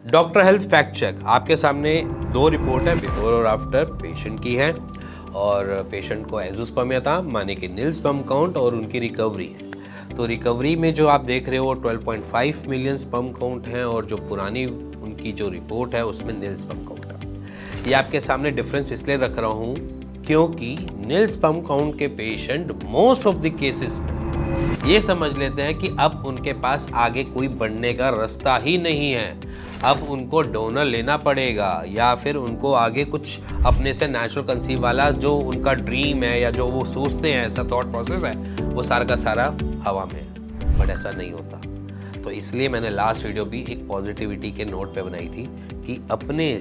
Doctor health fact check आपके सामने दो रिपोर्ट है, बिफोर और आफ्टर पेशेंट की है। और पेशेंट को एज़ोस्पर्मिया था, माने कि नील स्पर्म काउंट, और उनकी रिकवरी है। तो रिकवरी में जो आप देख रहे हो 12.5 मिलियन स्पर्म काउंट हैं, और जो पुरानी उनकी जो रिपोर्ट है उसमें नील स्पर्म काउंट है। ये आपके सामने डिफरेंस इसलिए रख रहा हूँ क्योंकि नील स्पर्म काउंट के patient most of the cases में ये समझ लेते हैं कि अब उनके पास आगे कोई बढ़ने का रास्ता ही नहीं है, अब उनको डोनर लेना पड़ेगा, या फिर उनको आगे कुछ अपने से नेचुरल कंसीव वाला जो उनका ड्रीम है या जो वो सोचते हैं, ऐसा थॉट प्रोसेस है, वो सारा का सारा हवा में है। बट ऐसा नहीं होता। तो इसलिए मैंने लास्ट वीडियो भी एक पॉजिटिविटी के नोट पे बनाई थी कि अपने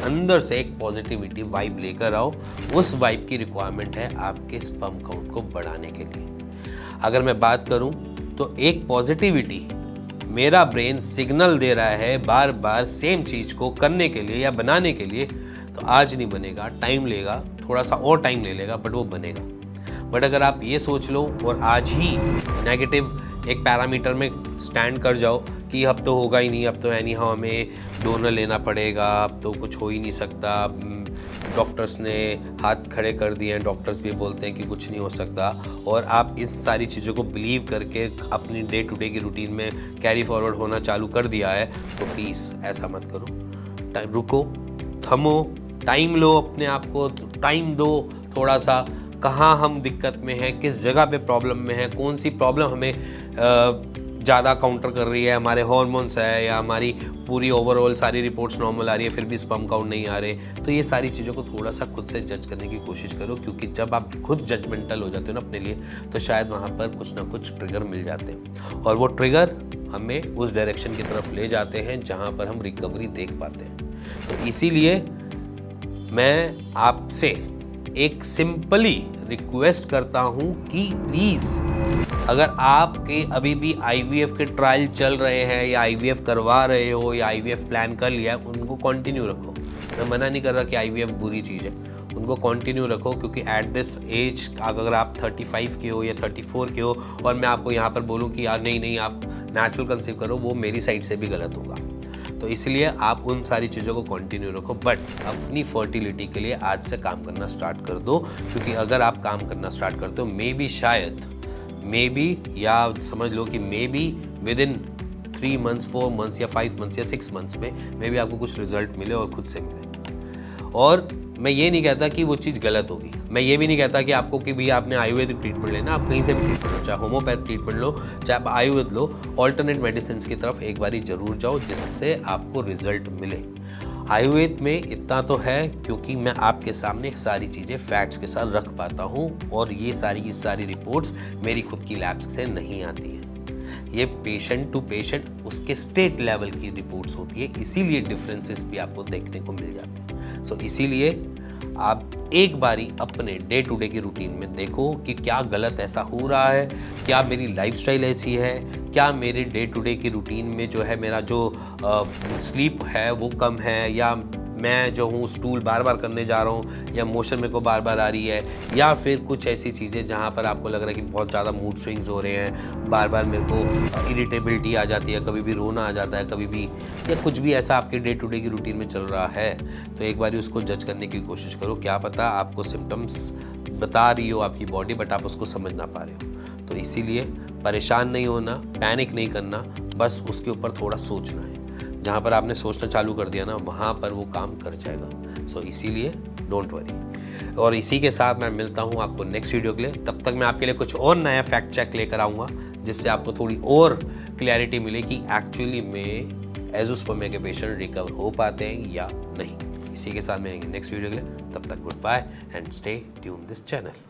अंदर से एक पॉजिटिविटी वाइब लेकर आओ। उस वाइब की रिक्वायरमेंट है आपके स्पर्म काउंट को बढ़ाने के लिए। अगर मैं बात करूं तो एक पॉजिटिविटी, मेरा ब्रेन सिग्नल दे रहा है बार बार सेम चीज़ को करने के लिए या बनाने के लिए, तो आज नहीं बनेगा, टाइम लेगा, थोड़ा सा और टाइम ले लेगा, बट वो बनेगा। बट अगर आप ये सोच लो और आज ही नेगेटिव एक पैरामीटर में स्टैंड कर जाओ कि अब तो होगा ही नहीं, अब तो एनी हाउ हमें डोनर लेना पड़ेगा, अब तो कुछ हो ही नहीं सकता, डॉक्टर्स ने हाथ खड़े कर दिए हैं, डॉक्टर्स भी बोलते हैं कि कुछ नहीं हो सकता, और आप इस सारी चीज़ों को बिलीव करके अपनी डे टू डे की रूटीन में कैरी फॉरवर्ड होना चालू कर दिया है, तो प्लीज़ ऐसा मत करो। रुको, थमो, टाइम लो, अपने आप को टाइम दो थोड़ा सा। कहाँ हम दिक्कत में हैं, किस जगह पे प्रॉब्लम में है, कौन सी प्रॉब्लम हमें ज़्यादा काउंटर कर रही है, हमारे हार्मोन्स है या हमारी पूरी ओवरऑल सारी रिपोर्ट्स नॉर्मल आ रही है फिर भी स्पर्म काउंट नहीं आ रहे। तो ये सारी चीज़ों को थोड़ा सा खुद से जज करने की कोशिश करो, क्योंकि जब आप खुद जजमेंटल हो जाते हो ना अपने लिए, तो शायद वहाँ पर कुछ ना कुछ ट्रिगर मिल जाते हैं, और वो ट्रिगर हमें उस डायरेक्शन की तरफ ले जाते हैं जहाँ पर हम रिकवरी देख पाते हैं। तो इसीलिए मैं आपसे एक सिंपली रिक्वेस्ट करता हूँ कि प्लीज़, अगर आपके अभी भी आईवीएफ के ट्रायल चल रहे हैं या आईवीएफ करवा रहे हो या आईवीएफ प्लान कर लिया है, उनको कंटिन्यू रखो। मैं मना नहीं कर रहा कि आईवीएफ बुरी चीज़ है, उनको कंटिन्यू रखो, क्योंकि एट दिस एज अगर आप 35 के हो या 34 के हो और मैं आपको यहाँ पर बोलूँ कि यार नहीं आप नेचुरल कंसीव करो, वो मेरी साइड से भी गलत होगा। तो इसलिए आप उन सारी चीज़ों को कंटिन्यू रखो, बट अपनी फर्टिलिटी के लिए आज से काम करना स्टार्ट कर दो। क्योंकि अगर आप काम करना स्टार्ट करते हो, मे बी या समझ लो कि may be with in 3 months 4 months या 5 मंथ्स या 6 मंथ्स में मे बी आपको कुछ रिजल्ट मिले और खुद से मिले। और मैं ये नहीं कहता कि वो चीज़ गलत होगी, मैं ये भी नहीं कहता कि आपको कि भैया आपने आयुर्वेदिक ट्रीटमेंट लेना, आप कहीं से भी ट्रीटमेंट लो, चाहे होम्योपैथ ट्रीटमेंट लो, चाहे आप आयुर्वेद लो, ऑल्टरनेट मेडिसिन की तरफ एक बारी ज़रूर जाओ जिससे आपको रिजल्ट मिले। आयुर्वेद में इतना तो है क्योंकि मैं आपके सामने सारी चीज़ें फैक्ट्स के साथ रख पाता हूँ, और ये सारी की सारी रिपोर्ट्स मेरी खुद की लैब्स से नहीं आती हैं। ये पेशेंट टू पेशेंट उसके स्टेट लेवल की रिपोर्ट्स होती है, इसीलिए डिफरेंसेस भी आपको देखने को मिल जाते हैं। सो इसीलिए आप एक बारी अपने डे टू डे की रूटीन में देखो कि क्या गलत ऐसा हो रहा है, क्या मेरी लाइफस्टाइल ऐसी है, क्या मेरे डे टू डे की रूटीन में जो है मेरा जो स्लीप है वो कम है, या मैं जो हूँ स्टूल बार बार करने जा रहा हूँ, या मोशन मेरे को बार बार आ रही है, या फिर कुछ ऐसी चीज़ें जहाँ पर आपको लग रहा है कि बहुत ज़्यादा मूड स्विंग्स हो रहे हैं, बार बार मेरे को इरिटेबिलिटी आ जाती है, कभी भी रोना आ जाता है, कभी भी, या कुछ भी ऐसा आपके डे टू डे की रूटीन में चल रहा है, तो एक बार उसको जज करने की कोशिश करो। क्या पता आपको सिम्टम्स बता रही हो आपकी बॉडी, बट आप उसको समझ ना पा रहे हो। तो इसीलिए परेशान नहीं होना, पैनिक नहीं करना, बस उसके ऊपर थोड़ा सोचना है। जहाँ पर आपने सोचना चालू कर दिया ना, वहाँ पर वो काम कर जाएगा। सो इसीलिए डोंट वरी। और इसी के साथ मैं मिलता हूँ आपको नेक्स्ट वीडियो के लिए। तब तक मैं आपके लिए कुछ और नया फैक्ट चेक लेकर आऊँगा, जिससे आपको थोड़ी और क्लैरिटी मिले कि एक्चुअली में एज़ोस्पर्मिया के पेशेंट रिकवर हो पाते हैं या नहीं। इसी के साथ मिलेंगे नेक्स्ट वीडियो के लिए। तब तक good bye and stay tune this channel.